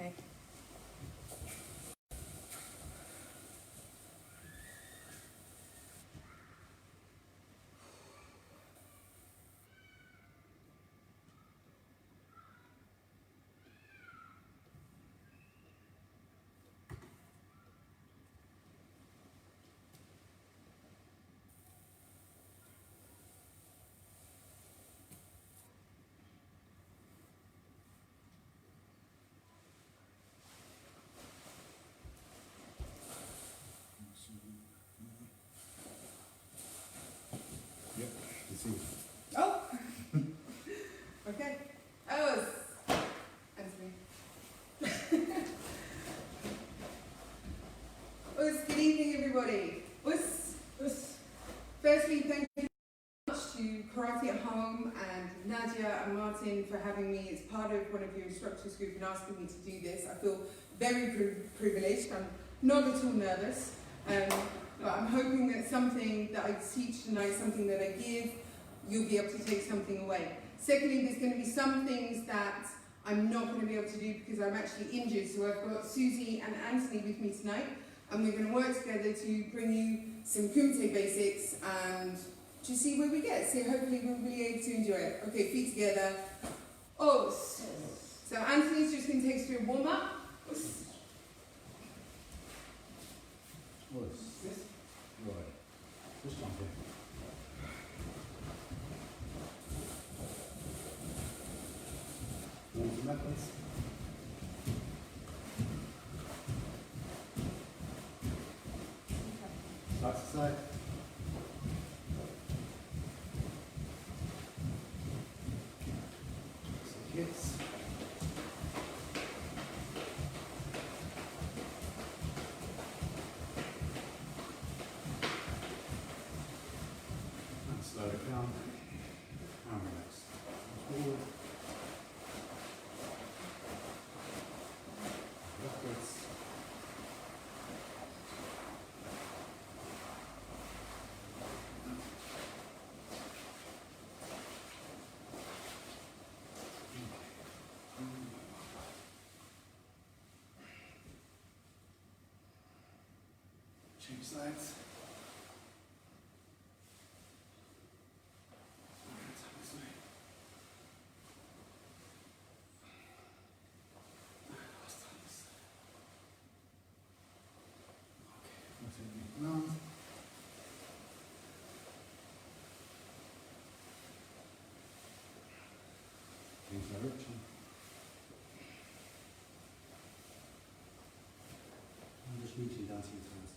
Okay. Yep, you see. Oh! Okay. Oh, that's me. Good evening, everybody. Firstly, thank you very much to Karate at Home and Nadia and Martin for having me as part of one of your instructors group and asking me to do this. I feel very privileged. I'm not at all nervous. But I'm hoping that something that I teach tonight, something that I give, you'll be able to take something away. Secondly, there's going to be some things that I'm not going to be able to do because I'm actually injured. So I've got Susie and Anthony with me tonight, and we're going to work together to bring you some kumite basics and just see where we get. So hopefully we'll be able to enjoy it. Okay, feet together. Oh, so Anthony's just going to take us through a warm-up. Right. Just jump in. Water methods. Side to side. Some kids. Slow it down and relax. Forward. Backwards. Change sides. Round. Change direction. I'm just reaching down to your toes.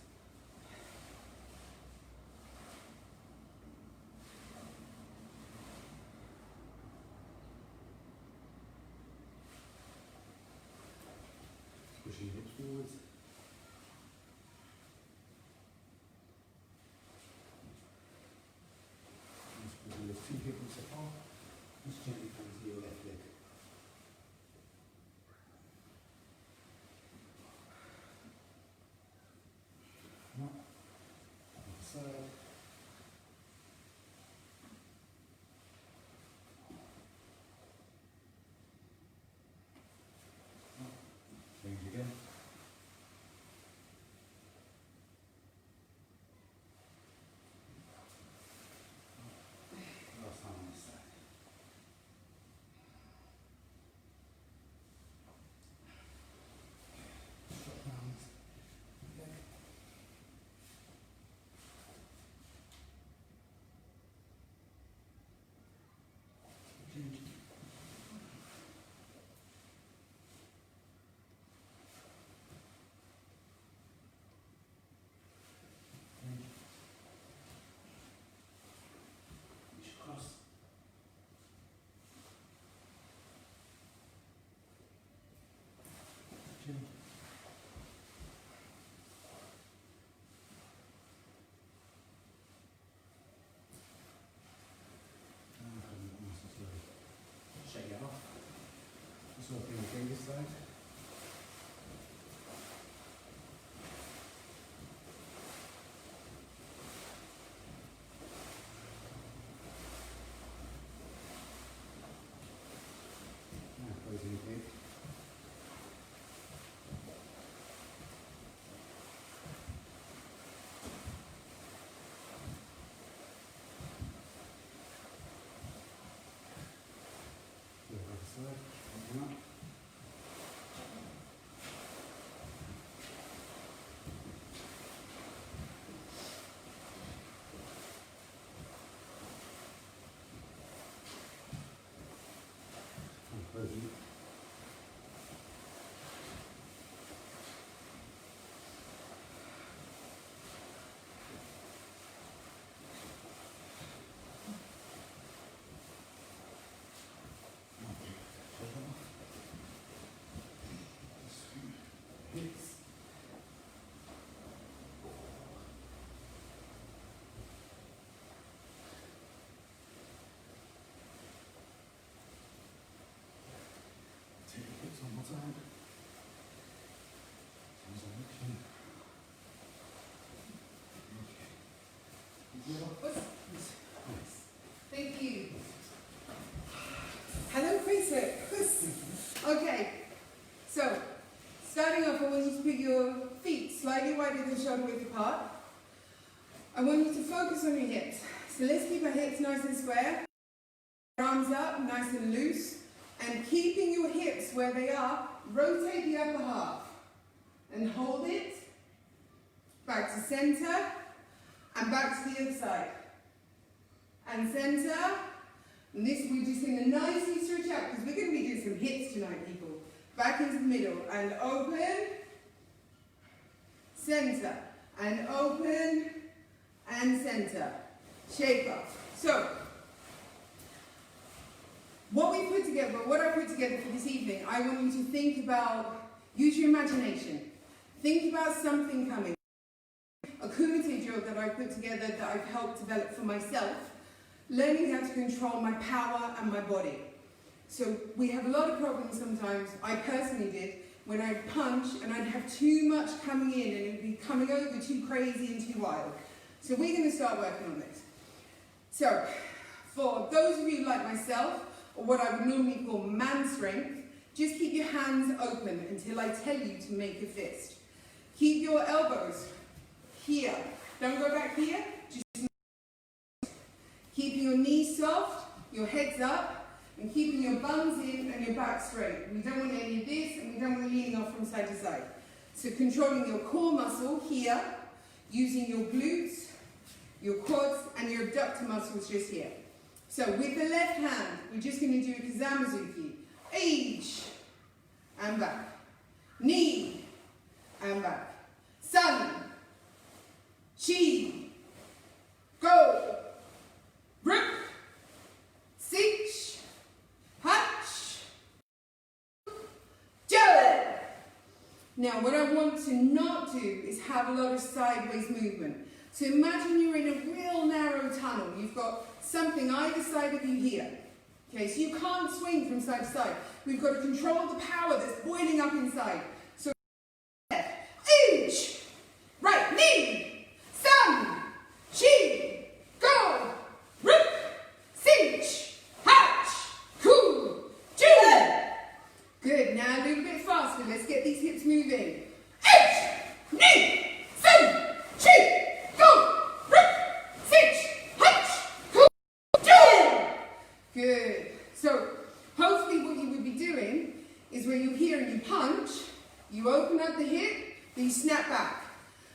Pushing hips forwards. Lift 2 hips apart. Just gently come to your left leg. Up. Other side. Up. Change again. Last time on this side. Shot rounds. Leg. Change. Change. Reach across. Change. Shake it off. Just open the finger side. Now closing the gate. Outside. Thank you. Hello, Chris. Okay, so starting off, I want you to put your feet slightly wider than shoulder width apart. I want you to focus on your hips. So let's keep our hips nice and square. Arms up, nice and loose. And keeping your hips where they are, rotate the upper half. And hold it. Back to center. And back to the other side. And center. And this, we're just going to nicely stretch out because we're going to be doing some hits tonight, people. Back into the middle. And open. Center. And open. And center. Shake off. So, what I put together for this evening, I want you to think about, use your imagination. Think about something coming. A kumite drill that I put together that I've helped develop for myself. Learning how to control my power and my body. So we have a lot of problems sometimes, I personally did, when I'd punch and I'd have too much coming in and it would be coming over too crazy and too wild. So we're going to start working on this. So, for those of you like myself, or what I would normally call man strength, just keep your hands open until I tell you to make a fist. Keep your elbows here. Don't go back here. Just keeping your knees soft, your heads up, and keeping your bums in and your back straight. We don't want any of this, and we don't want leaning off from side to side. So controlling your core muscle here, using your glutes, your quads, and your abductor muscles just here. So with the left hand, we're just going to do a Zamzuki. H, and back. Knee, and back. Sun, chi, go, rip, sich, hatch, jump. Now what I want to not do is have a lot of sideways movement. So imagine you're in a real narrow tunnel. You've got something either side of you here. Okay, so you can't swing from side to side. We've got to control the power that's boiling up inside. So left, inch, right, knee, sun, chi, go, rip, cinch, hatch, cool, jump. Good, now a little bit faster. Let's get these hips moving. Inch, knee, sun, chi. Good. So, hopefully what you would be doing is when you hear and you punch, you open up the hip, then you snap back.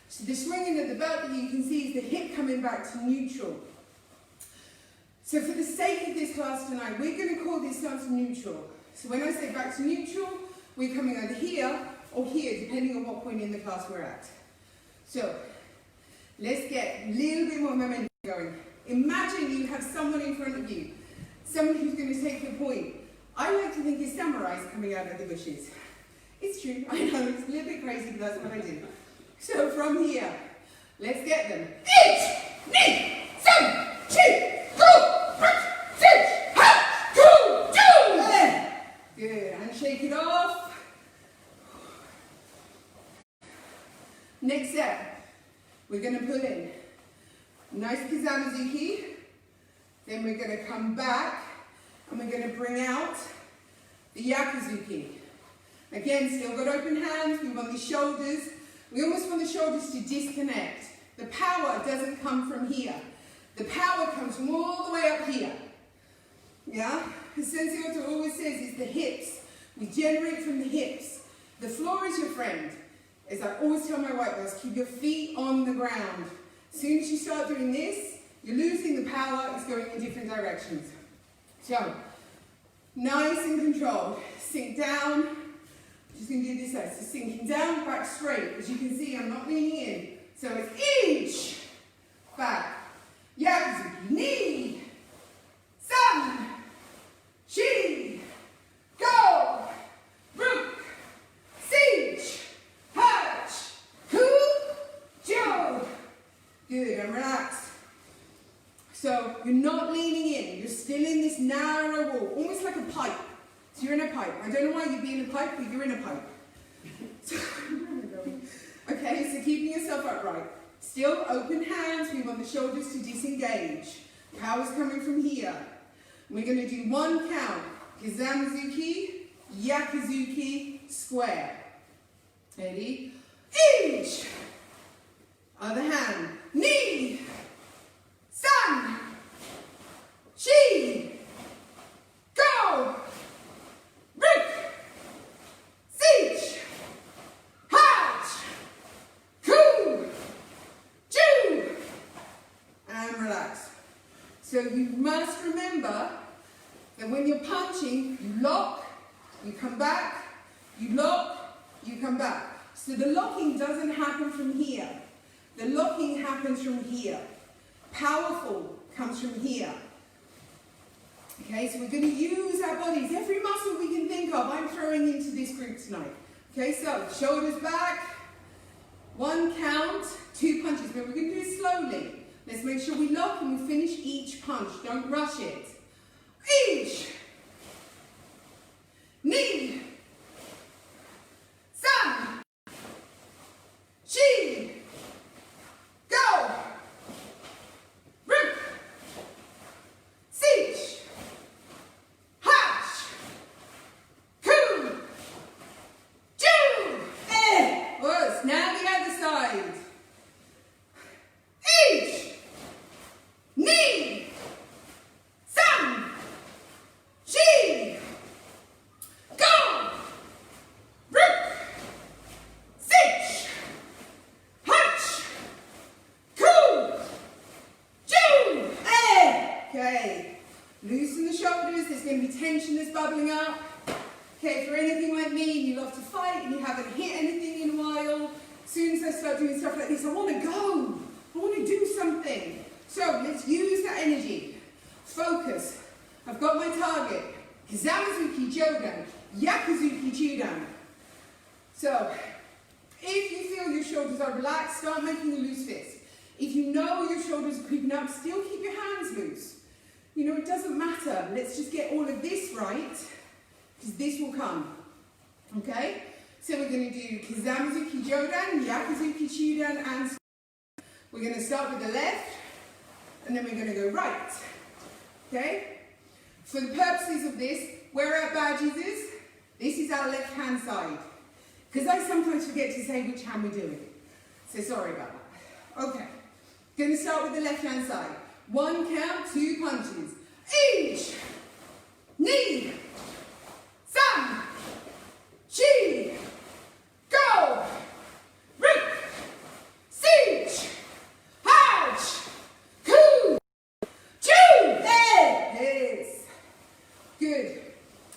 So the swinging of the belt that you can see is the hip coming back to neutral. So for the sake of this class tonight, we're going to call this stance neutral. So when I say back to neutral, we're coming either here or here, depending on what point in the class we're at. So, let's get a little bit more momentum going. Imagine you have someone in front of you. Somebody who's going to take your point. I like to think it's samurais coming out of the bushes. It's true, I know, it's a little bit crazy, but that's what I do. So from here, let's get them. Ich, ni, sun, chi, go, rip, cinch, ha, go, do. Good, and shake it off. Next step, we're going to pull in. Nice Zamzuki. Then we're going to come back and we're going to bring out the Yakuzuki. Again, still got open hands. We want the shoulders. We almost want the shoulders to disconnect. The power doesn't come from here. The power comes from all the way up here. Yeah? As Sensei Otto always says, it's the hips. We generate from the hips. The floor is your friend. As I always tell my white belts, keep your feet on the ground. As soon as you start doing this, you're losing the power, it's going in different directions. So, nice and controlled. Sink down. Just going to do this side. So sinking down, back straight. As you can see, I'm not leaning in. So it's inch, back, Yakuzuki, knee, sun, chi, go, rook, cinch, hatch, cool, joe. Good, and relax. So you're not leaning in, you're still in this narrow wall, almost like a pipe. So you're in a pipe. I don't know why you'd be in a pipe, but you're in a pipe. So, okay, so keeping yourself upright. Still open hands. We want the shoulders to disengage. Power's coming from here. We're going to do one count. Zamzuki Yakuzuki square. Ready? Each. Other hand. Ni. San. Shi. Go. Ruk. Sich. Hatch. Ku. Ju. And relax. So you must remember that when you're punching, you lock, you come back, you lock, you come back. So the locking doesn't happen from here. The locking happens from here. Powerful comes from here. Okay, so we're going to use our bodies. Every muscle we can think of, I'm throwing into this group tonight. Okay, so shoulders back. One count, 2 punches, but we're going to do it slowly. Let's make sure we lock and we finish each punch. Don't rush it. Each. Ni. San. Shi. Go. Ruk. Sich. Hatch. Ku. Ju. Worse. Now the other side. Each. Ni. San. Shi. Go. Ruk. Sich. Hatch. Ku. Ju. Okay. Loosen the shoulders. There's going to be tension that's bubbling up. Okay, if you're anything like me, you love to fight and you haven't hit anything in a while, as soon as I start doing stuff like this, I want to go. I want to do something. So let's use that energy. Focus. I've got my target. Zamzuki Jodan, Yakuzuki Chudan. So, if you feel your shoulders are relaxed, start making a loose fist. If you know your shoulders are creeping up, still keep your hands loose. You know, it doesn't matter. Let's just get all of this right, because this will come. Okay? So we're going to do Zamzuki Jodan, Yakuzuki Chudan, and we're going to start with the left, and then we're going to go right. Okay? For the purposes of this, where our badges is, this is our left hand side. Because I sometimes forget to say which hand we're doing. So sorry about that. Okay. Going to start with the left hand side. One count, 2 punches. Each. Ni. San. Shi. Go. Ruk. Sich. Hatch. Ku. Ju. Yes. Good.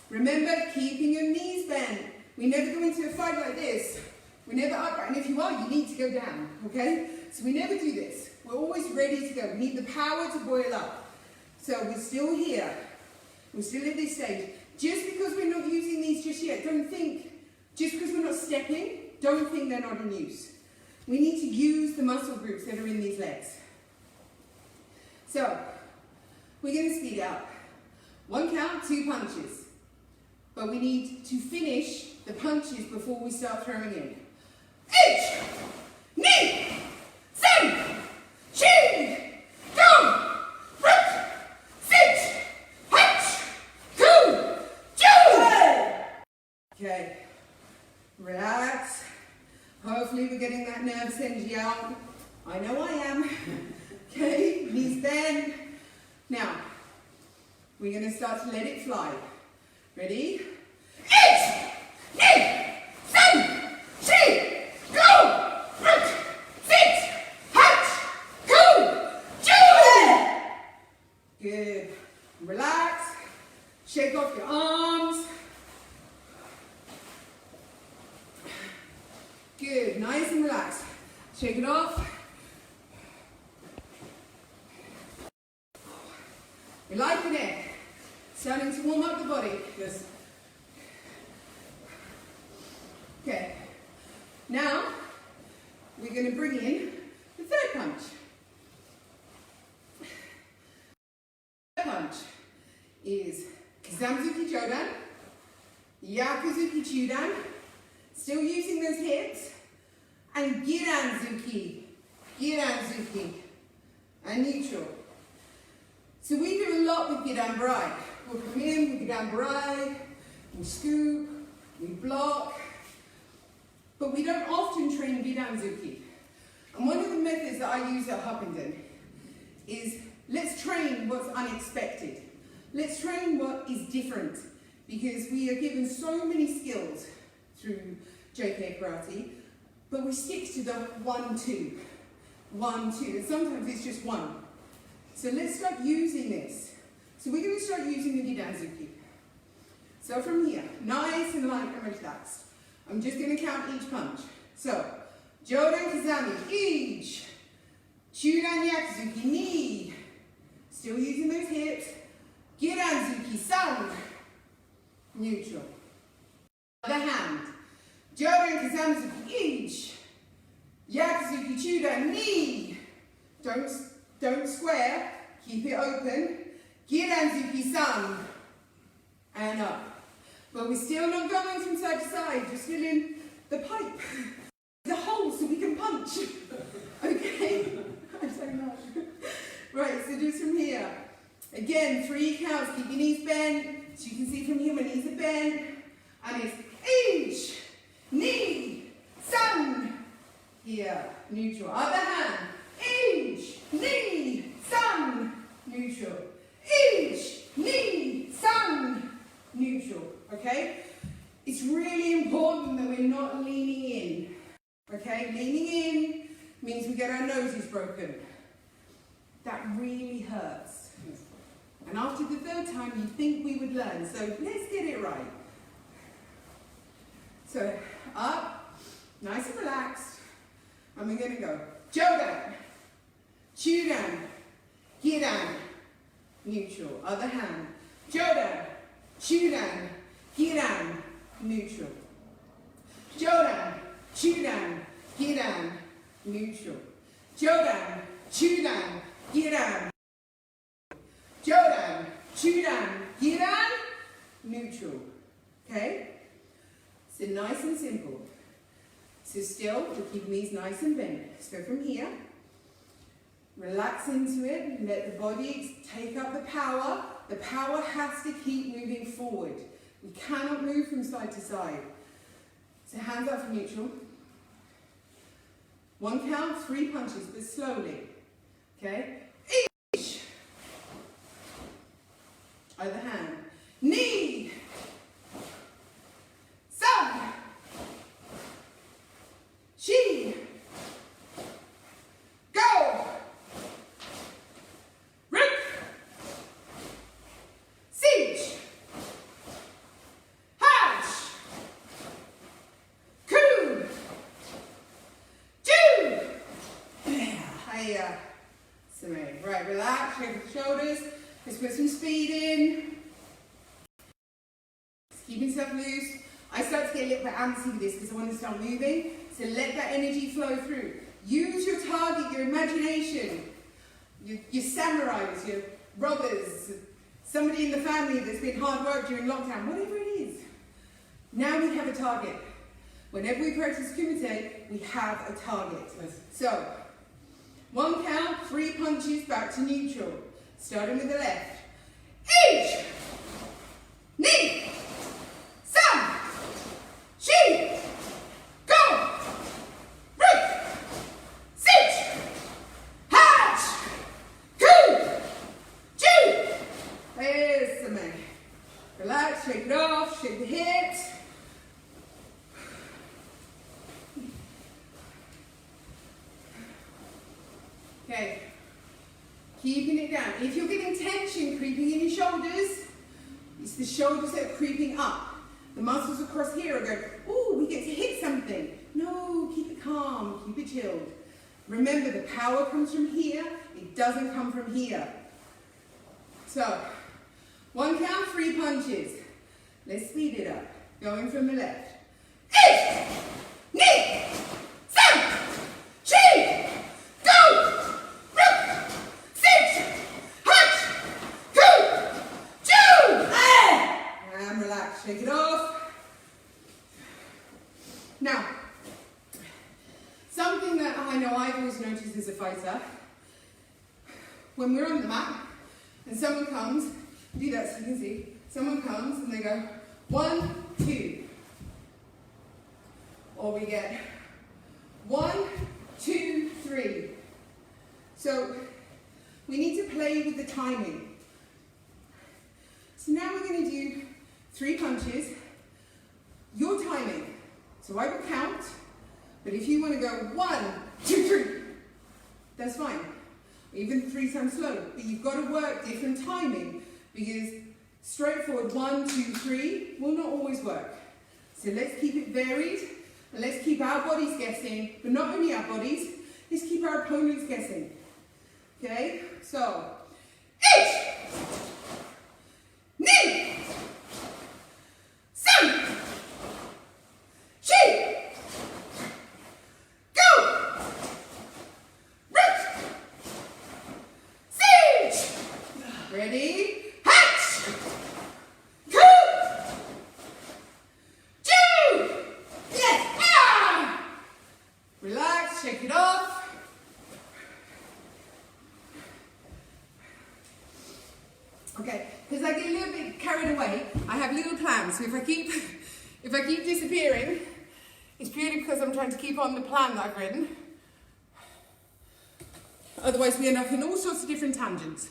Remember, keeping your knees bent. We never go into a fight like this. We're never upright. And if you are, you need to go down. Okay? So we never do this. We're always ready to go. We need the power to boil up. So we're still here. We're still at this stage. Just because we're not using these just yet, don't think, just because we're not stepping, don't think they're not in use. We need to use the muscle groups that are in these legs. So, we're going to speed up. 1 count, 2 punches. But we need to finish the punches before we start throwing in. Each. Ni. San. Shi. Go. Ruk. Sich. Hatch. Ku. Ju. Okay. Relax. Hopefully we're getting that nervous energy out. I know I am. Okay. Knees bend. Now, we're going to start to let it fly. Ready? Each. Ni. San. Shi. Go. Ruk. Sich. Hatch. Ku. Ju. Good. Relax. Shake off your arms. Good. Nice and relaxed. Shake it off. You're liking it. Starting to warm up the body. Yes. Okay. Now, we're going to bring in the third punch. The third punch is Zamzuki Jodan, Zamzuki Chudan, still using those hips, and Giranzuki, and neutral. So we do a lot with Giran Barai. We'll come in with Giran Barai, we scoop, we block, but we don't often train Giranzuki. And one of the methods that I use at Huppington is let's train what's unexpected. Let's train what is different, because we are given so many skills through JK Karate, but we stick to the 1-2, 1-2, and sometimes it's just one. So let's start using this. So we're going to start using the Giranzuki. So from here, nice and light and relaxed. I'm just going to count each punch. So, Jodan Kazami, each. Chudan Yakuzuki, knee. Still using those hips. Giranzuki, sound. Neutral. Other hand. Jodan Kazamzuki, each. Yakuzuki, Chudan, knee. Don't square. Keep it open. Giranzuki, sound. And up. But we're still not going from side to side, just filling the pipe, the hole so we can punch. Okay? I'm so much. Right, so just from here. Again, 3 counts, keep your knees bent. So you can see from here my knees are bent. And it's each, knee, sun. Here, neutral. Other hand, each, knee, sun, neutral. Each, knee, sun, neutral, okay? It's really important that we're not leaning in, okay? Leaning in means we get our noses broken. That really hurts. And after the 3rd time, you think we would learn, so let's get it right. So, up, nice and relaxed, and we're going to go Jodan, Chudan, Giran, neutral. Other hand, Jodan, Chudan, Giran, neutral. Jodan, Chudan, Giran, neutral. Jodan, Chudan, Giran. Jodan, Chudan, Giran, neutral. Okay? So nice and simple. So still, we're keeping these nice and bent. So from here, relax into it, let the body take up the power. The power has to keep moving forward. We cannot move from side to side. So hands up for neutral. 1 count, 3 punches, but slowly. Okay? Each. Other hand. Knee. Sun. Shi. Go. Rip. Siege. Hatch. Coup. Jew. Hiya. Right, relax, shake the shoulders. Let's put some speed in. Just keep yourself loose. I start to get a little bit antsy with this because I want to start moving. So let that energy flow through. Use your target, your imagination, your samurais, your robbers, somebody in the family that's been hard work during lockdown, whatever it is. Now we have a target. Whenever we practice kumite, we have a target. So, 1 count, 3 punches, back to neutral. Starting with the left. Each, knee, sun, shi, go, root, sit, hatch, coup, chew. There's the man. Relax, shake it off, shake the hips. Okay, keeping it down. If you're getting tension creeping in your shoulders, it's the shoulders that are creeping up. The muscles across here are going, ooh, we get to hit something. No, keep it calm, keep it chilled. Remember, the power comes from here, it doesn't come from here. So, 1 count, 3 punches. Let's speed it up. Going from the left. Each, knee, sun, chi, go. Shake it off. Now, something that I know I've always noticed as a fighter, when we're on the mat and someone comes, do that so you can see, someone comes and they go 1, 2, or we get 1, 2, 3. So we need to play with the timing. So now we're going to do 3 punches, your timing. So I will count, but if you want to go 1, 2, 3, that's fine. Even 3 times slow, but you've got to work different timing because straightforward 1, 2, 3 will not always work. So let's keep it varied and let's keep our bodies guessing, but not only our bodies, let's keep our opponents guessing. Okay, so, ich, ni, san, shi, go, right, siege, ready, hatch, coup, chew, yes, ah, relax, shake it off. Okay, because I get a little bit carried away, I have little plans. So if I keep disappearing, it's purely because I'm trying to keep on the plan that I've written. Otherwise we end up in all sorts of different tangents.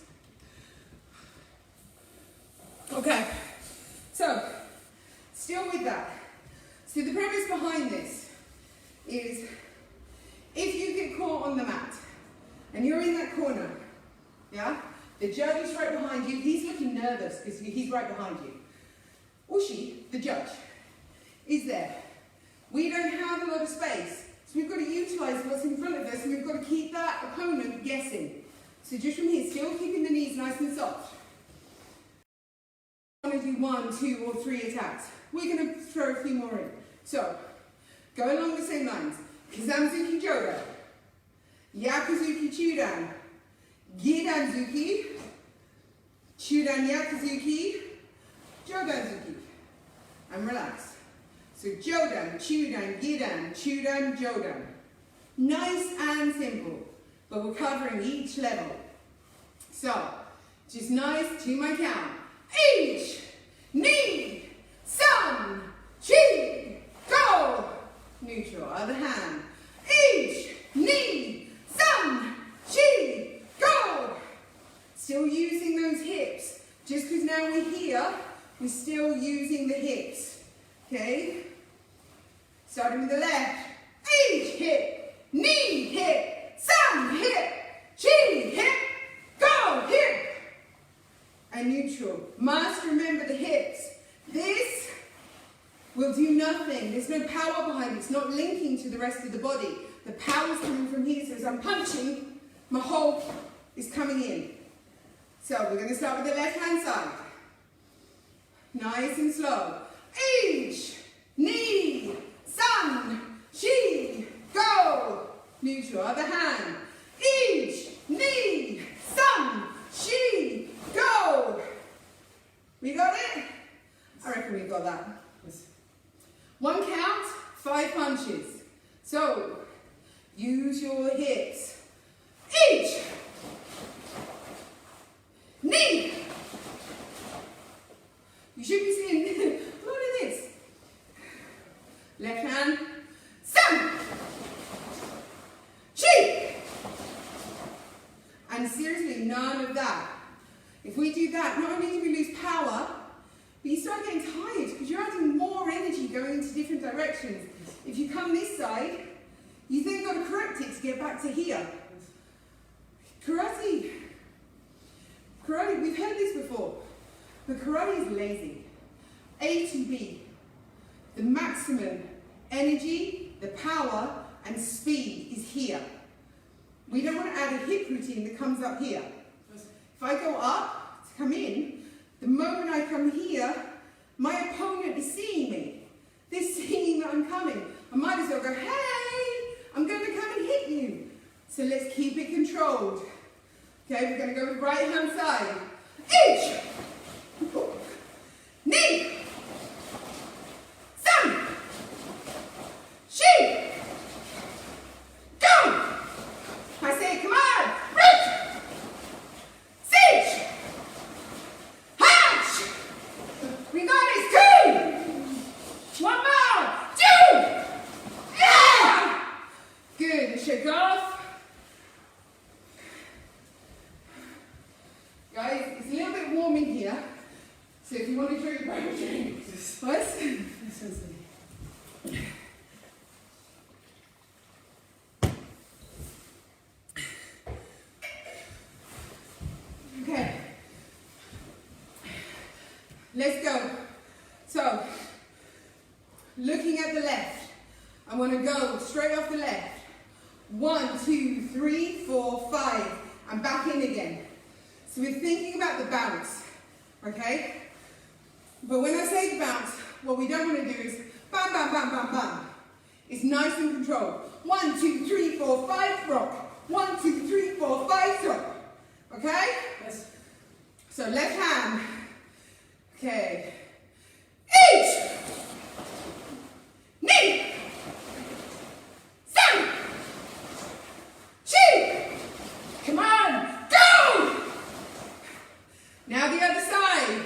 Okay, so still with that. So the premise behind this is if you get caught on the mat and you're in that corner, yeah? The judge is right behind you. He's looking nervous because he's right behind you. Or she, the judge, is there. We don't have a lot of space. So we've got to utilise what's in front of us and we've got to keep that opponent guessing. So just from here, still keeping the knees nice and soft. I'm going to do 1, 2 or 3 attacks. We're going to throw a few more in. So, go along the same lines. Zamzuki Jodo. Yakuzuki Chudan. Gidanzuki, Chudan Yakuzuki, Jodanzuki, and relax. So Jodan, Chudan, Gidan, Chudan, Jodan. Nice and simple, but we're covering each level. So, just nice to my count. Ich, ni, san, chi, go. Neutral, other hand. Ich, ni, san, chi, go! Still using those hips. Just because now we're here, we're still using the hips. Okay? Starting with the left. Ich, hip. Knee, hip. San, hip. Chi, hip. Go, hip. And neutral. Must remember the hips. This will do nothing. There's no power behind it. It's not linking to the rest of the body. The power's coming from here. So as I'm punching, my whole is coming in. So we're going to start with the left hand side. Nice and slow. Ich, ni, san, chi, go. Neutral, other hand. Ich, ni, san, chi, go. We got it? I reckon we got that. 1 count, 5 punches. So use your hips. Ich, ni. You should be seeing, look at this. Left hand, san, chi. And seriously, none of that. If we do that, not only do we lose power, but you start getting tired because you're adding more energy going into different directions. If you come this side, you then got to correct it to get back to here. Karate, we've heard this before, but karate is lazy. A to B, the maximum energy, the power, and speed is here. We don't want to add a hip routine that comes up here. If I go up to come in, the moment I come here, my opponent is seeing me. They're seeing that I'm coming. I might as well go, hey, I'm going to come and hit you. So let's keep it controlled. Okay, we're going to go with right hand side. Ich, ni, san, Let's go. So, looking at the left, I want to go straight off the left. 1, 2, 3, 4, 5, and back in again. So we're thinking about the bounce, okay? But when I say the bounce, what we don't want to do is bam, bam, bam, bam, bam. It's nice and controlled. 1, 2, 3, 4, 5, rock. 1, 2, 3, 4, 5, drop. Okay? Yes. So left hand. Okay. Each. Knee. Sun. Chi. Come on. Go. Now the other side.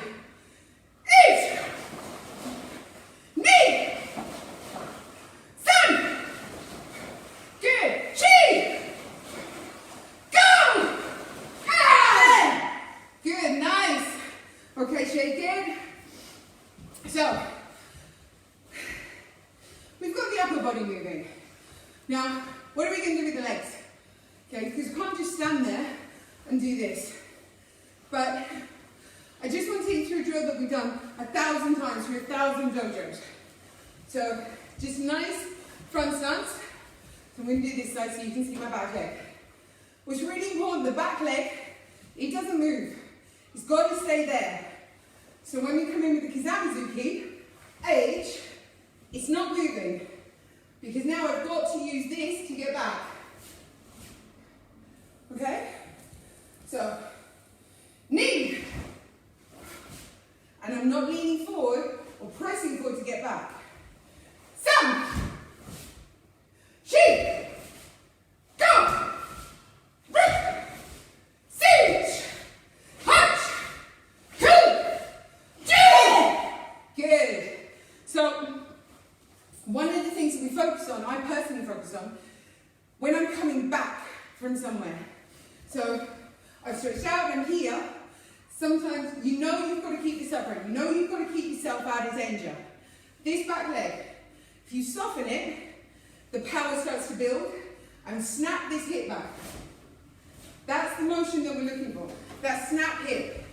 Each. Knee. Sun. Good. Chi. Go. Ah. Good. Nice. Okay, shake it. So, we've got the upper body moving. Now, what are we going to do with the legs? Okay, because you can't just stand there and do this. But I just want to take you through a drill that we've done 1,000 times through 1,000 dojos. So, just nice front stance. So I'm going to do this side so you can see my back leg. What's really important, the back leg, it doesn't move. It's got to stay there. So when we come in with the Zamzuki, H, it's not moving. Because now I've got to use this to get back. Okay? So, knee. And I'm not leaning forward or pressing forward to get back. Sun. Chi. Go. Rip. Siege. Hutch. Cool. Good. So, one of the things that we focus on, I personally focus on, when I'm coming back from somewhere. So, I've stretched out, I'm here. Sometimes, you know you've got to keep this upright. You know you've got to keep yourself out of danger. This back leg, if you soften it, the power starts to build, and snap this hip back. That's the motion that we're looking for. That snap hip.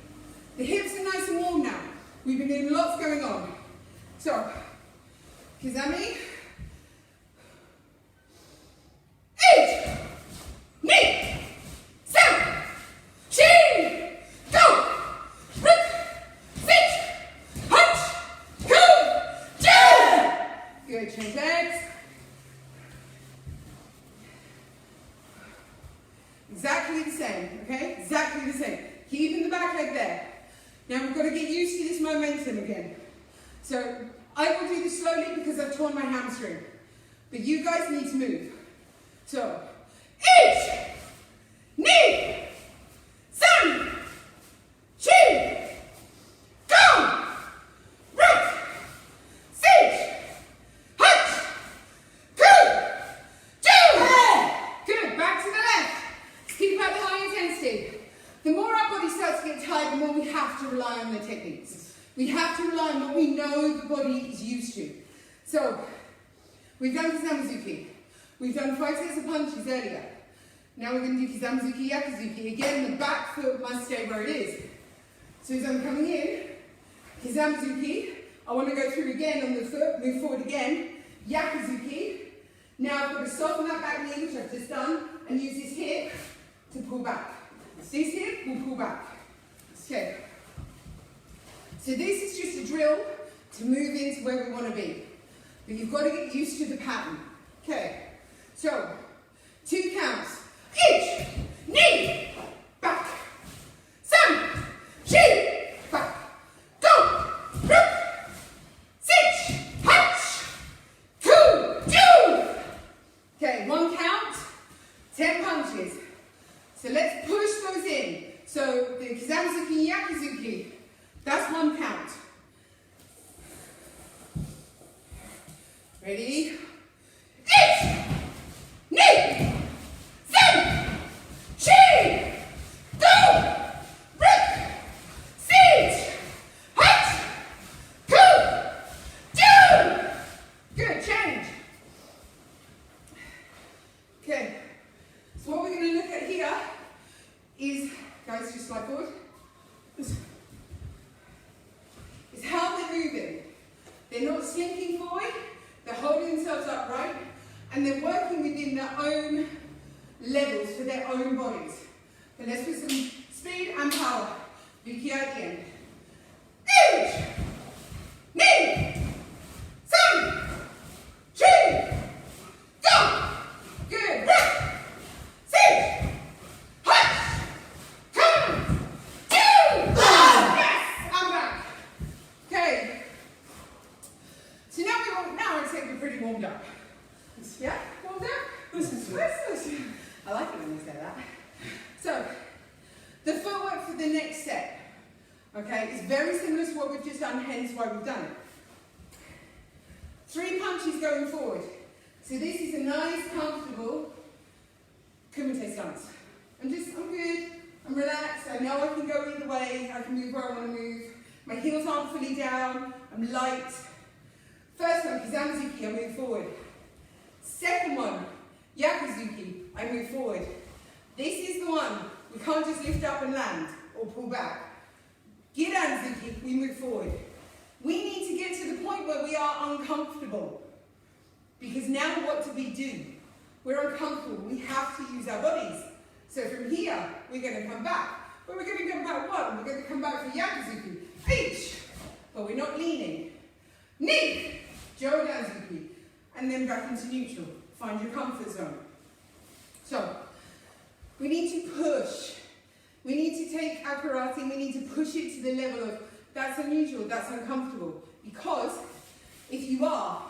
The hips are nice and warm now. We've been doing lots going on. So, Kizami. Each. Knee. Sun. Chi. Go. Rip. Sit. Punch. Cool. Jump. Good. Change legs. Exactly the same, okay? Exactly the same. Keeping the back leg there. Now we've got to get used to this momentum again. So I will do this slowly because I've torn my hamstring. But you guys need to move. So, each, knee, sun, chi, go, root, siege, hutch, cool, do. Good, back to the left. Keep up the high intensity. The more our body starts to get tired, the more we have to rely on the techniques. We have to rely on what we know the body is used to. So, we've done Zamzuki. We've done 5 sets of punches earlier. Now we're going to do Zamzuki Yakuzuki. Again, the back foot must stay where it is. So as I'm coming in, Zamzuki, I want to go through again on the foot, move forward again. Yakuzuki. Now I've got to soften that back knee, which I've just done, and use this hip to pull back. This hip will pull back. Okay. So this is just a drill to move into where we want to be. But you've got to get used to the pattern. Okay. So, 2 counts. Each, knee, back, sun, chi, back, go, root, sit, hutch, cool, do. Okay, 1 count, 10 punches. So let's push those in. So the Zamzuki Yakuzuki, that's 1 count. Ready? Each, knee, sun, chi, go, root, siege, hutch, cool, do. Good, change. Okay, so what we're going to look at here is, guys, just slide forward. It's and they're working within their own levels for their own bodies. But let's put some speed and power. Yuki at the end. Each, knee, sun, chin, go. Good. Sit, hutch, come, do. Yes, I'm back. Okay. So now I think we're pretty warmed up. Yeah, warmed up. I like it when you say that. So, the footwork for the next set, okay, is very similar to what we've just done, hence why we've done it. 3 punches going forward. So this is a nice, comfortable kumite stance. I'm good, I'm relaxed, I know I can go either way, I can move where I want to move. My heels aren't fully down, I'm light. First one, Zamzuki, I move forward. Second one, Yakuzuki, I move forward. This is the one, we can't just lift up and land or pull back. Giranzuki, we move forward. We need to get to the point where we are uncomfortable. Because now what do we do? We're uncomfortable, we have to use our bodies. So from here, we're going to come back. But we're going to come back one, we're going to come back for Yakuzuki. Each, but we're not leaning. Knee, Jodanzuki, and then back into neutral. Find your comfort zone. So, we need to push. We need to take our karate, we need to push it to the level of that's unusual, that's uncomfortable. Because if you are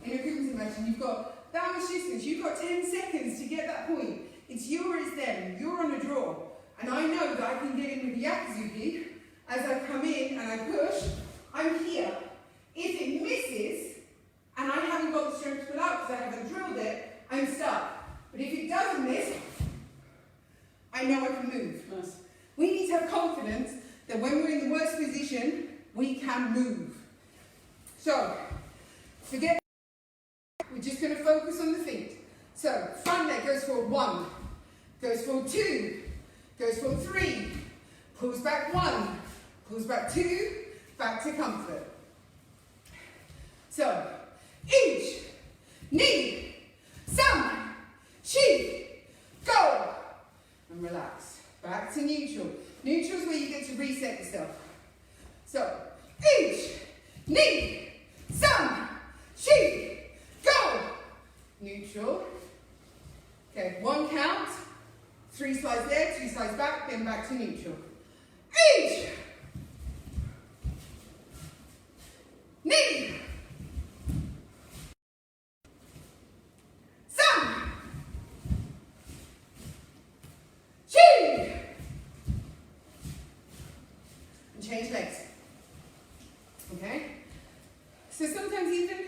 in a kumite match and you've got that much distance, you've got 10 seconds to get that point. It's you or it's them. You're on a draw. And I know that I can get in with Yakuzuki. As I come in and I push, I'm here. If it misses, and I haven't got the strength to pull out because I haven't drilled it, I'm stuck. But if it doesn't miss, I know I can move. Nice. We need to have confidence that when we're in the worst position, we can move. So, forget, we're just going to focus on the feet. So, front leg goes forward 1, goes forward 2, goes forward 3, pulls back 1, pulls back 2, back to comfort. So, each, knee, some, chi, go, and relax. Back to neutral. Neutral is where you get to reset yourself. So, each, knee, some, chi, go, neutral. Okay, 1 count, 3 slides there, 2 slides back, then back to neutral. Each, knee, some, chi, and change legs. Okay? So sometimes even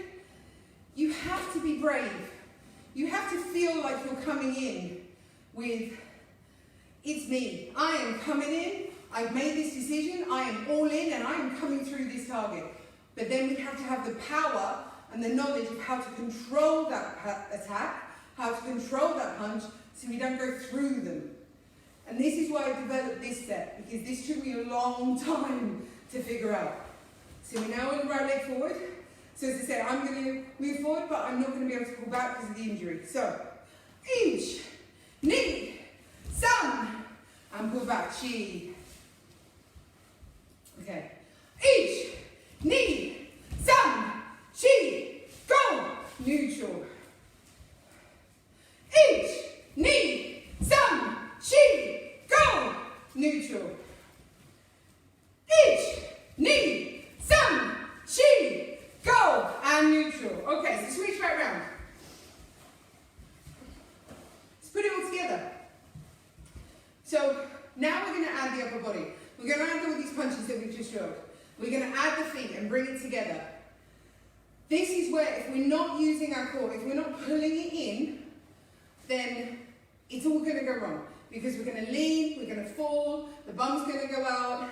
you have to be brave. You have to feel like you're coming in with, it's me. I am coming in, I've made this decision, I am all in and I am coming through this target. But then we have to have the power and the knowledge of how to control that attack, how to control that punch, so we don't go through them. And this is why I developed this set, because this took me a long time to figure out. So we're now on the right leg forward. So as I said, I'm going to move forward, but I'm not going to be able to pull back because of the injury. So, each, knee, some, and pull back, chi. Okay. Each, knee, some, chi, go, neutral. Each, knee, some, chi, go, neutral. Each, knee, some, chi, go, and neutral. Okay, so switch right round. Let's put it all together. So now we're going to add the upper body. We're going to add all these punches that we've just showed. We're going to add the feet and bring it together. This is where if we're not using our core, if we're not pulling it in, then it's all going to go wrong. Because we're going to lean, we're going to fall, the bum's going to go out.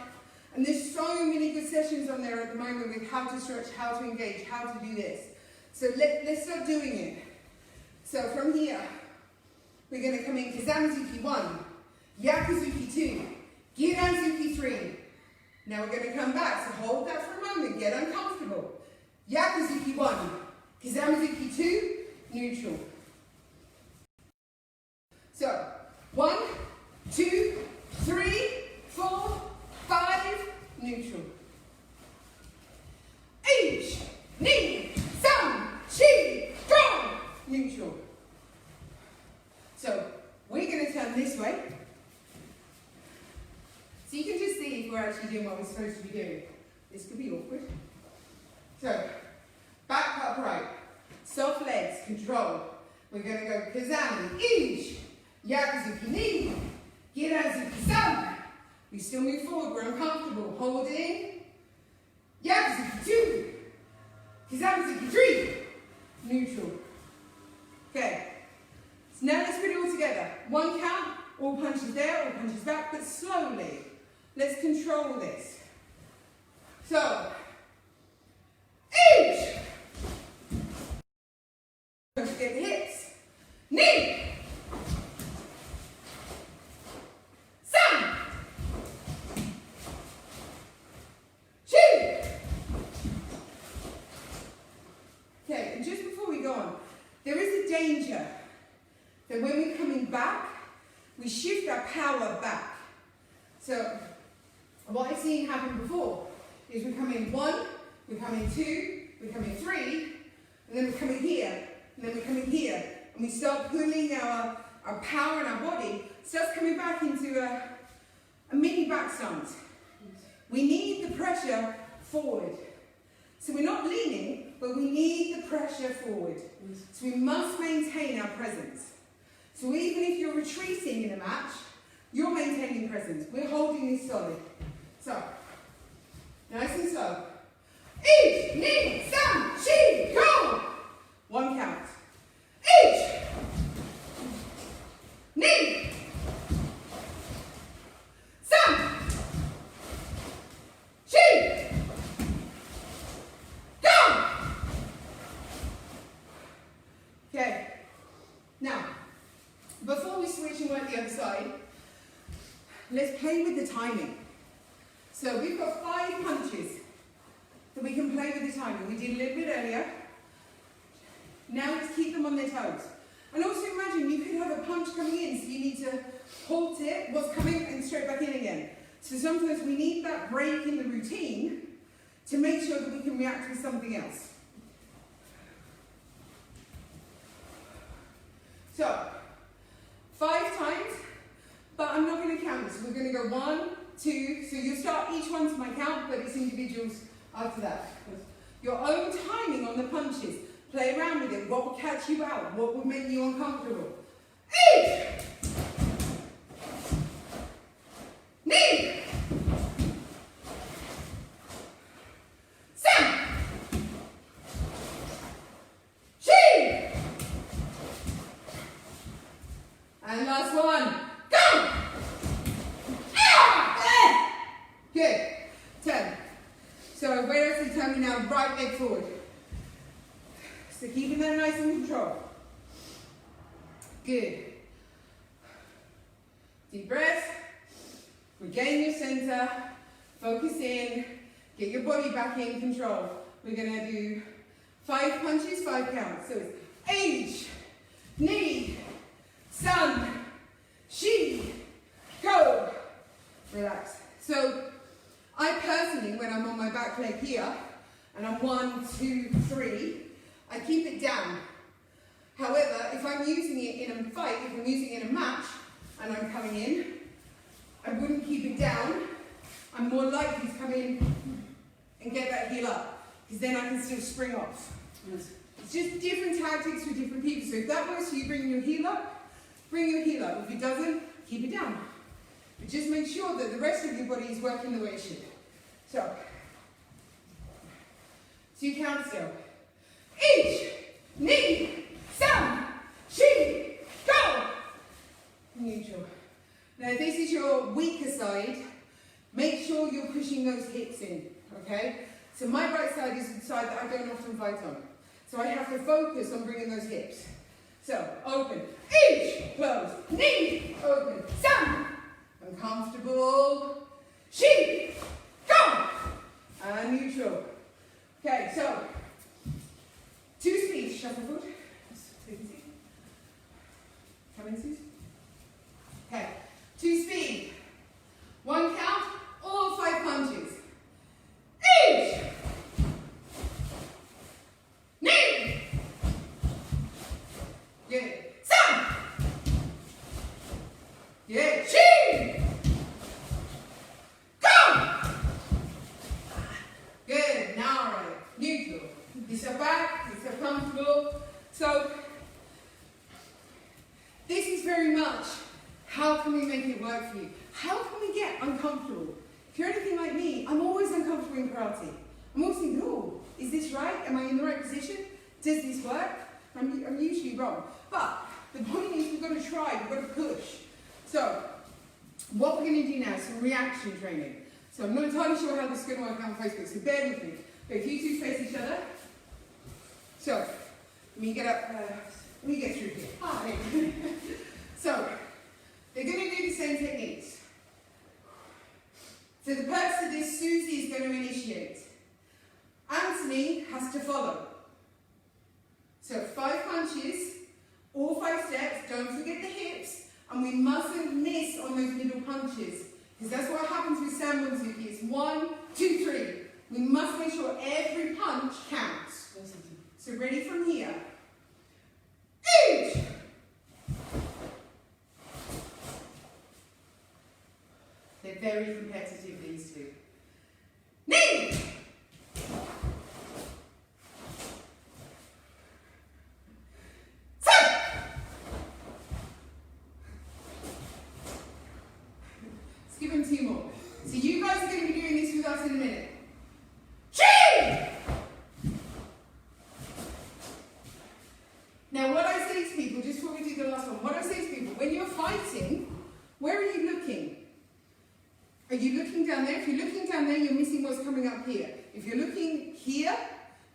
And there's so many good sessions on there at the moment with how to stretch, how to engage, how to do this. So let's start doing it. So from here, we're going to come in Zamzuki 1, Yakuzuki 2, Giranzuki 3. Now we're going to come back, so hold that for a moment, get uncomfortable. Yakuzuki 1, Zamzuki 2, neutral. neutral. So we're going to turn this way. So you can just see if we're actually doing what we're supposed to be doing. This could be awkward. So, back upright, soft legs, control. We're going to go Kazami, Ichi, Yakuzuki knee, Girazuki san. We still move forward, we're uncomfortable. Holding, Yakuzuki 2, Kizamuzuki 3, neutral. Okay, so now let's put it all together. One count, all punches there, all punches back, but slowly. Let's control this. So, each. Don't forget the hips. Knee. San. Two. Okay, and just before we go on, there is a danger that when we're coming back, we shift our power back. So, what I've seen happen before is we come in 1, we come in 2, we come in 3, and then we come in here, and then we come in here, and we start pulling our power in our body, starts coming back into a mini back stance. We need the pressure forward. So we're not leaning, but we need the pressure forward. So we must maintain our presence. So even if you're retreating in a match, you're maintaining presence. We're holding this solid. So, nice and slow. Each, knee, san, shi, go. One count. Each, knee, san, shi, go. Okay. Now, before we switch and work the other side, let's play with the timing. So we've got 5 punches that we can play with the timing. We did a little bit earlier. Now let's keep them on their toes. And also imagine you could have a punch coming in, so you need to halt it, what's coming, and straight back in again. So sometimes we need that break in the routine to make sure that we can react with something else. So, 5 times, but I'm not going to count. So we're going to go 1, 2, so you start each one to my count, but it's individuals after that. Your own timing on the punches. Play around with it. What will catch you out? What will make you uncomfortable? Each. Knee. San. Shi. And last one. Go. Good. 10. So where else you tell me now? Right leg forward. So keeping that nice and control. Good. Deep breath. Regain your center. Focus in. Get your body back in control. We're going to do 5 punches, 5 counts. So it's H, knee, san, shi, go. Relax. So I personally, when I'm on my back leg here, and I'm 1, 2, 3, I keep it down. However, if I'm using it in a fight, if I'm using it in a match, and I'm coming in, I wouldn't keep it down. I'm more likely to come in and get that heel up, because then I can still spring off. Yes. It's just different tactics for different people. So if that works for you, bring your heel up, bring your heel up. If it doesn't, keep it down. But just make sure that the rest of your body is working the way it should. So 2 counts still. Each, knee, san, shi, go. Neutral. Now this is your weaker side. Make sure you're pushing those hips in, okay? So my right side is the side that I don't often fight on. So I have to focus on bringing those hips. So open, each, close, knee, open, san, uncomfortable, shi, go, and neutral. Okay, so 2 speeds, shuffle foot. Take a seat. Come in, Suze. Okay, 2 speed. 1 count, all 5 punches. Each. Knee. floor. So this is very much, how can we make it work for you? How can we get uncomfortable? If you're anything like me, I'm always uncomfortable in karate. I'm always thinking, oh, is this right? Am I in the right position? Does this work? I'm usually wrong. But the point is, we've got to try, we've got to push. So what we're going to do now is some reaction training. So I'm not entirely sure how this is going to work out on Facebook, so bear with me. But if you two face each other, so let me get up, let me get through here. So they're going to do the same techniques. For the purpose of this, Susie is going to initiate. Anthony has to follow. So 5 punches, all 5 steps, don't forget the hips, and we mustn't miss on those middle punches, because that's what happens with Zamzuki. It's 1, 2, 3. We must make sure every punch counts. So ready from here. Each. They're very competitive, these two. Knee. Let's give them 2 more. So you guys are going to be doing this with us in a minute. Chee! Now what I say to people, just before we do the last one, what I say to people, when you're fighting, where are you looking? Are you looking down there? If you're looking down there, you're missing what's coming up here. If you're looking here,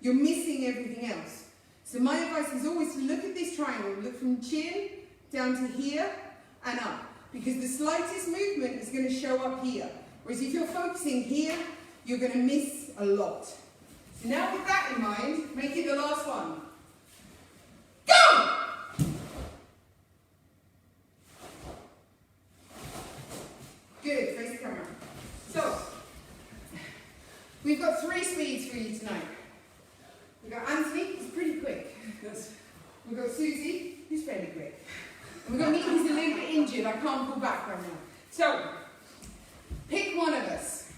you're missing everything else. So my advice is always to look at this triangle, look from chin down to here and up. Because the slightest movement is going to show up here. Whereas if you're focusing here, you're going to miss a lot. So now with that in mind, make it the last one. Go! Good, face the camera. So, we've got 3 speeds for you tonight. We've got Anthony, who's pretty quick. Yes. We've got Susie, who's fairly quick. And we've got me, who's a little bit injured. I can't pull back right now. So, pick one of us.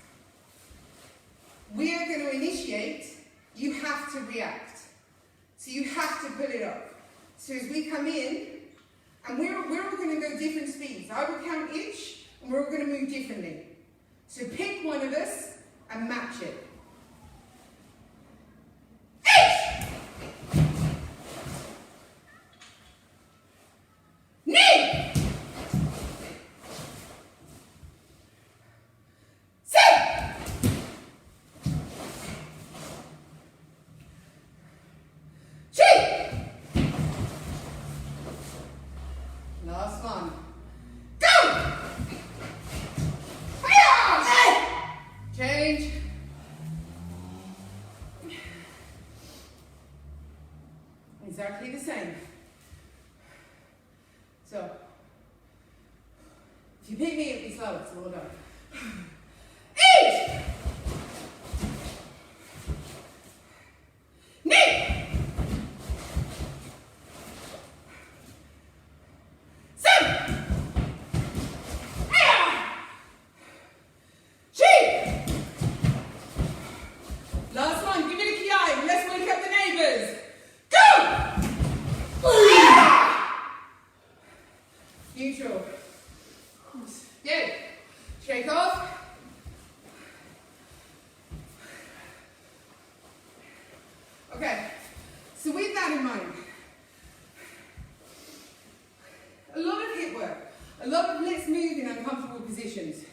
We are going to initiate. You have to react. So you have to put it up. So as we come in, and we're all going to go different speeds. I will count each, and we're all going to move differently. So pick one of us and match it. Knee! Last one. Go! Change. Exactly the same. So, if you pick me, it'll be slow, so well done. Eat! Knee! Last one, give it a ki. Let's wake up the neighbours. Go! Neutral. Good. Shake off. Okay. So with that in mind, a lot of hip work. A lot of let's move in uncomfortable positions.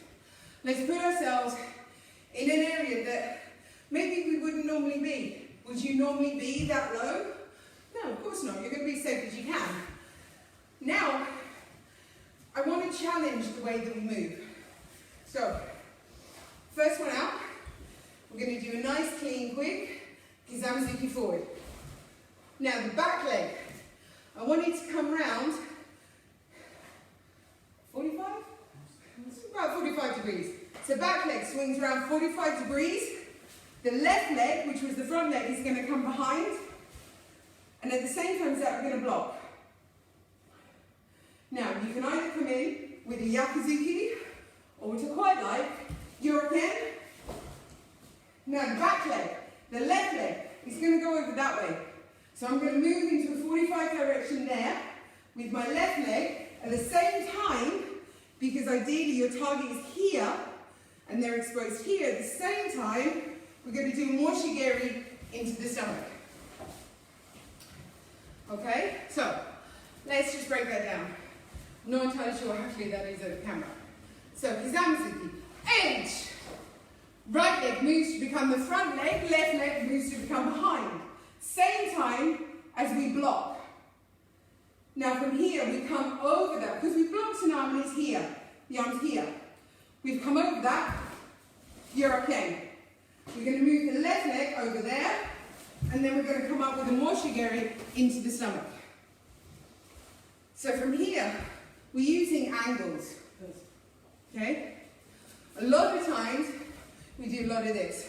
Let's put ourselves in an area that maybe we wouldn't normally be. Would you normally be that low? No, of course not. You're going to be as safe as you can. Now, I want to challenge the way that we move. So, first one out. We're going to do a nice, clean, quick Zamzuki forward. Now, the back leg. I want it to come round 45? It's about 45 degrees. So back leg swings around 45 degrees. The left leg, which was the front leg, is going to come behind. And at the same time as that, we're going to block. Now, you can either come in with a Yakuzuki, or which I quite like, European. Now, the back leg, the left leg, is going to go over that way. So I'm going to move into a 45 direction there with my left leg at the same time, because ideally your target is here and they're exposed here. At the same time, we're going to do more shigeri into the stomach. Okay, so let's just break that down. I'm not entirely sure how clear that is over camera. So, Zamzuki, edge. Right leg moves to become the front leg, left leg moves to become behind. Same time as we block. Now from here, we come over that, because we blocked an arm and it's here. The arm's here. We've come over that. Yuraken. We're going to move the left leg over there, and then we're going to come up with a more shigeri into the stomach. So from here, we're using angles. Okay? A lot of times, we do a lot of this.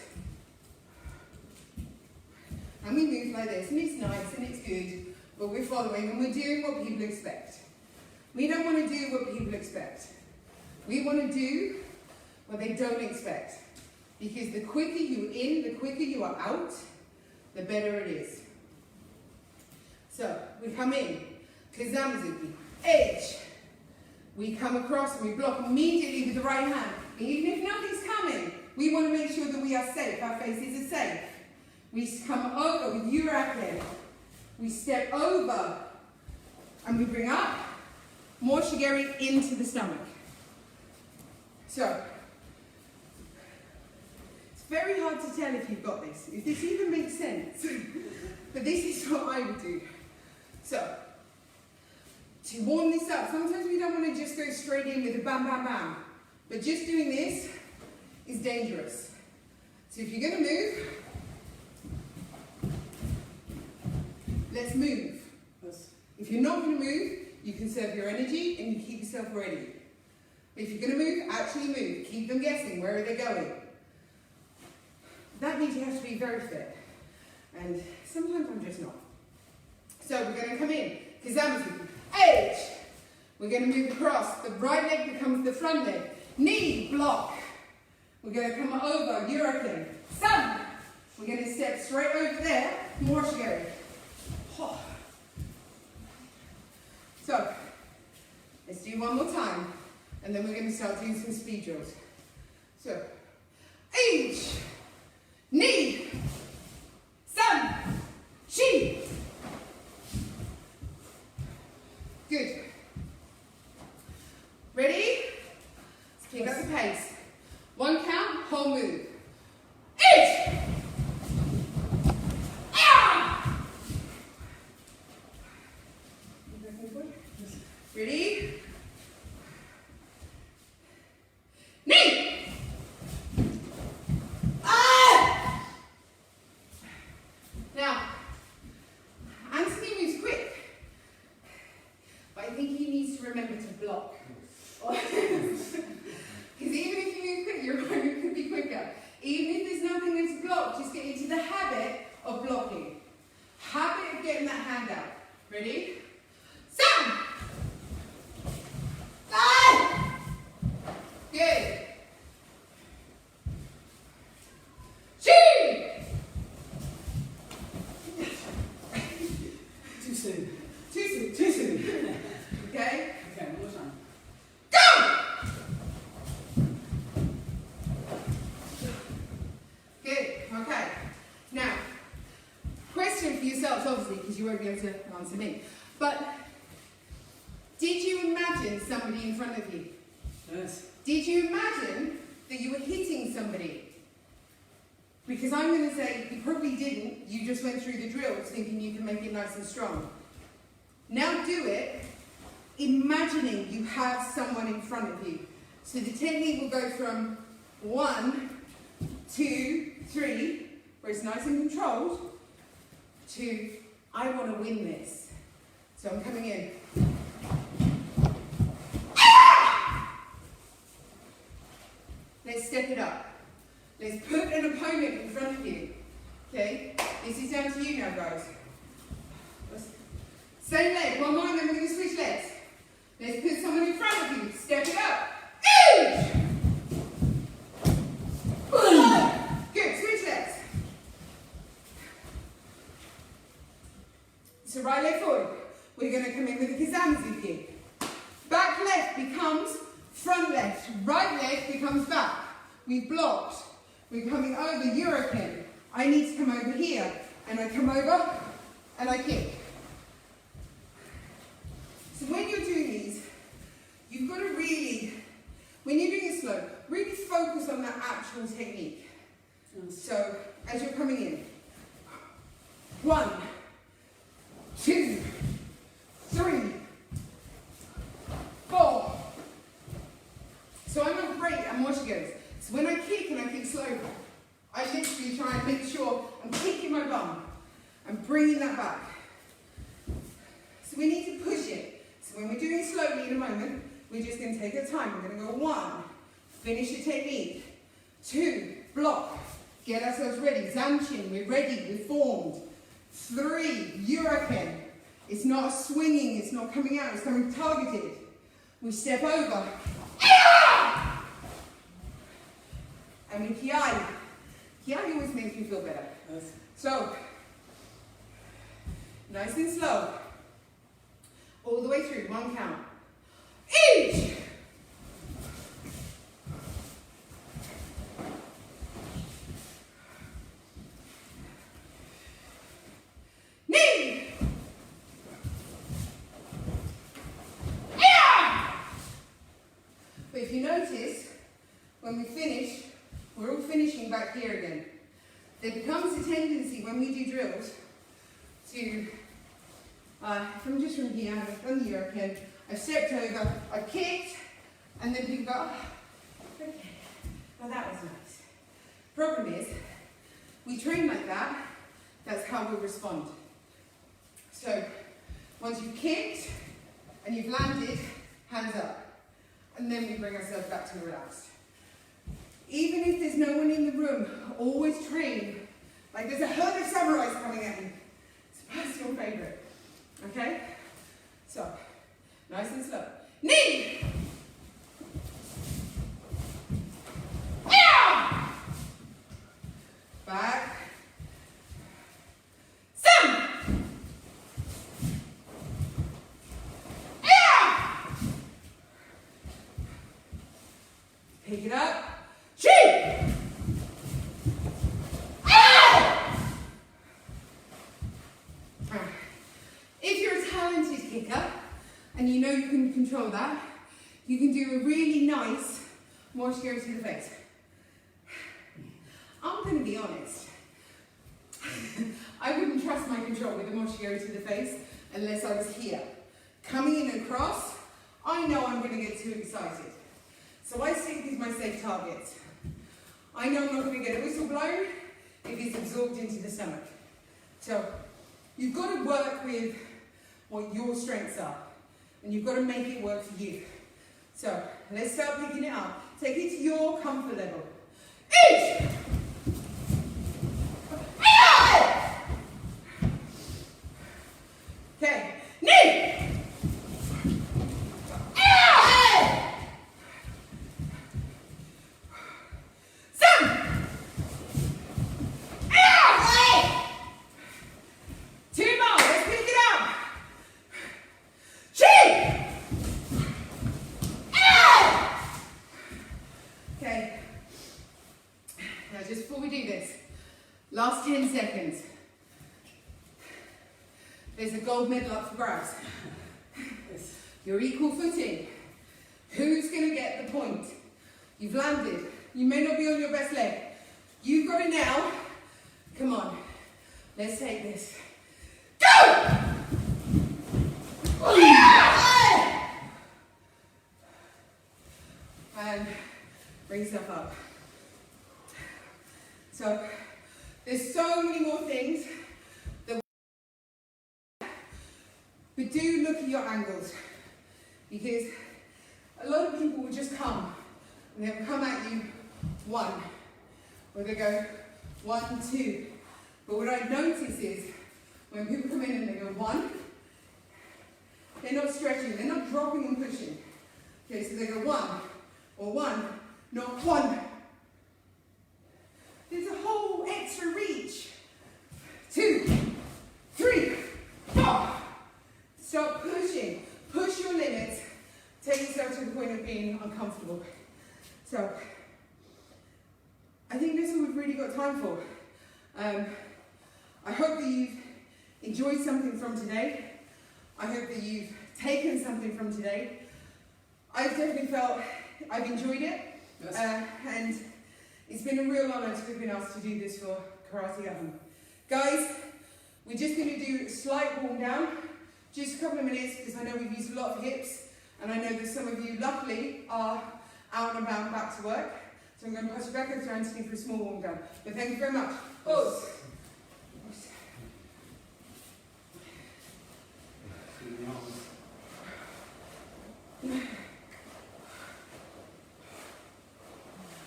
And we move like this, and it's nice and it's good, but we're following and we're doing what people expect. We don't want to do what people expect. We want to do what they don't expect. Because the quicker you're in, the quicker you are out, the better it is. So, we come in, Zamzuki, edge. We come across and we block immediately with the right hand. And even if nothing's coming, we want to make sure that we are safe. Our faces are safe. We come over with Yuraken. We step over and we bring up more shigeri into the stomach. So, it's very hard to tell if you've got this, if this even makes sense. But this is what I would do. So, to warm this up, sometimes we don't want to just go straight in with a bam, bam, bam. But just doing this is dangerous. So if you're going to move, let's move. If you're not going to move, you conserve your energy and you keep yourself ready. If you're going to move, actually move. Keep them guessing. Where are they going? That means you have to be very fit. And sometimes I'm just not. So we're going to come in. Zamzuki, edge. We're going to move across. The right leg becomes the front leg. Knee, block. We're going to come over, Yuraken. Sun. We're going to step straight over there. More shigeri. So, let's do one more time. And then we're going to start doing some speed drills. So, edge. Knee. Sun. Chi. Good. Ready? Let's pick up the pace. One count, whole move. Edge. Ah! Ready? Knee. Ah! Now, Anthony moves quick, but I think he needs to remember to block. Because even if you move quick, you could be quicker. Even if there's nothing there to block, just get into the habit of blocking. Habit of getting that hand out. Ready? Sun! Ah! Good. Chi! Too soon. Too soon. Too soon. Okay? Okay, one more time. Go! Good. Okay. Now, question for yourselves, obviously, because you won't be able to answer me. But did you imagine somebody in front of you? Yes. Did you imagine that you were hitting somebody? Because I'm going to say you probably didn't. You just went through the drills thinking you can make it nice and strong. Now do it, imagining you have someone in front of you. So the technique will go from 1, 2, 3, where it's nice and controlled, to I want to win this. So I'm coming in. Ah! Let's step it up. Let's put an opponent in front of you. Okay? This is down to you now, guys. Same leg, one more, and then we're going to switch legs. Let's put someone in front of you. Step it up. Edge! Good, switch legs. Right leg forward. We're going to come in with a Zamzuki. Back left becomes front left. Right leg becomes back. We've blocked. We're coming over Hurricane. I need to come over here. And I come over and I kick. So when you're doing these, you've got to really, when you're doing it slow, really focus on that actual technique. So as you're coming in, 1, 2, 3, 4. So I'm not great at moshigos. So when I kick and I kick slow, I literally try and make sure I'm kicking my bum. I'm bringing that back. So we need to push it. So when we're doing it slowly in a moment, we're just going to take our time. We're going to go 1, finish the technique. 2, block. Get ourselves ready. Zanchin, we're ready, we're formed. 3, Hurricane. It's not swinging, it's not coming out, it's coming targeted. We step over. And we kiai. Kiai always makes me feel better. So, nice and slow. All the way through, 1 count. Each. Knee. But if you notice, when we finish, we're all finishing back here again. There becomes a tendency when we do drills to, from here, I've done the European, I've stepped over, I've kicked, and then people go, oh, okay, well that was nice. Problem is, we train like that, that's how we respond. So, once you've kicked, and you've landed, hands up. And then we bring ourselves back to relaxed. Even if there's no one in the room, always train. Like there's a herd of samurais coming at you. It's a personal favourite. Okay? So, nice and slow. Knee! Yeah! Back. Sam! Yeah! Pick it up. Cheat! If you're a talented kicker, and you know you can control that, you can do a really nice moshigiri to the face. I'm going to be honest. I wouldn't trust my control with a moshigiri to the face unless I was here. Coming in and across, I know I'm going to get too excited. So I stick with my safe targets. I know I'm not going to get a whistle blown if it's absorbed into the stomach. So you've got to work with what your strengths are. And you've got to make it work for you. So let's start picking it up. Take it to your comfort level. Each! Okay, knee! Last 10 seconds. There's a gold medal up for grabs. You're equal footing. Who's going to get the point? You've landed. You may not be on your best leg. You've got it now. Come on. Let's take this. Go! And bring yourself up. So, there's so many more things that but do look at your angles, because a lot of people will just come and they'll come at you 1, or they go 1, 2. But what I notice is when people come in and they go 1, they're not stretching, they're not dropping and pushing. Okay, so they go 1, or 1, not 1. There's a whole extra reach. 2, 3, 4. point of being uncomfortable. So, I think that's all we've really got time for. I hope that you've enjoyed something from today. I hope that you've taken something from today. I've definitely felt I've enjoyed it. Yes. And it's been a real honour to have been asked to do this for Karate at Home. Guys, we're just going to do a slight warm down, just a couple of minutes, because I know we've used a lot of hips, and I know that some of you, luckily, are out and about back to work. So I'm going to pass you back over to Anthony for a small warm down. But thank you very much. Pause.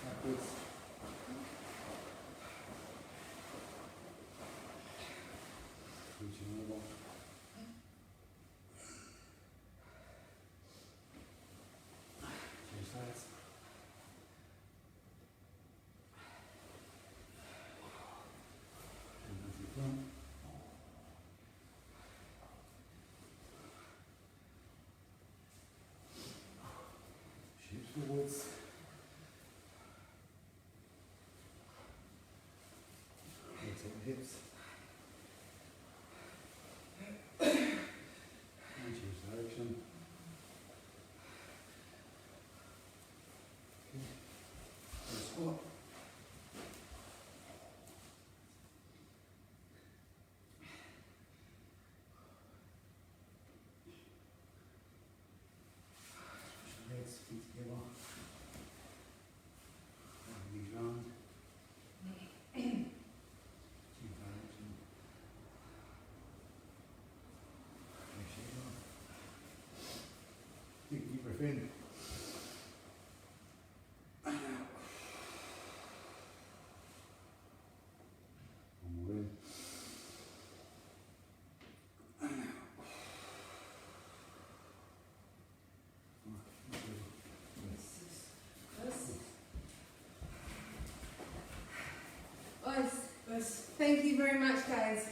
Backwards. Reaching over. Change sides. And as you come. Shift forwards. Rotate the hips. And change direction. Okay. And squat. Push your legs, feet together. And knees round. Change direction. And shake off. Take a deep breath in. And out. One more in. And out. Thank you very much, guys.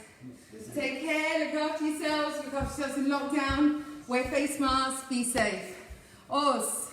Take care, look after yourselves in lockdown, wear face masks, be safe. Os.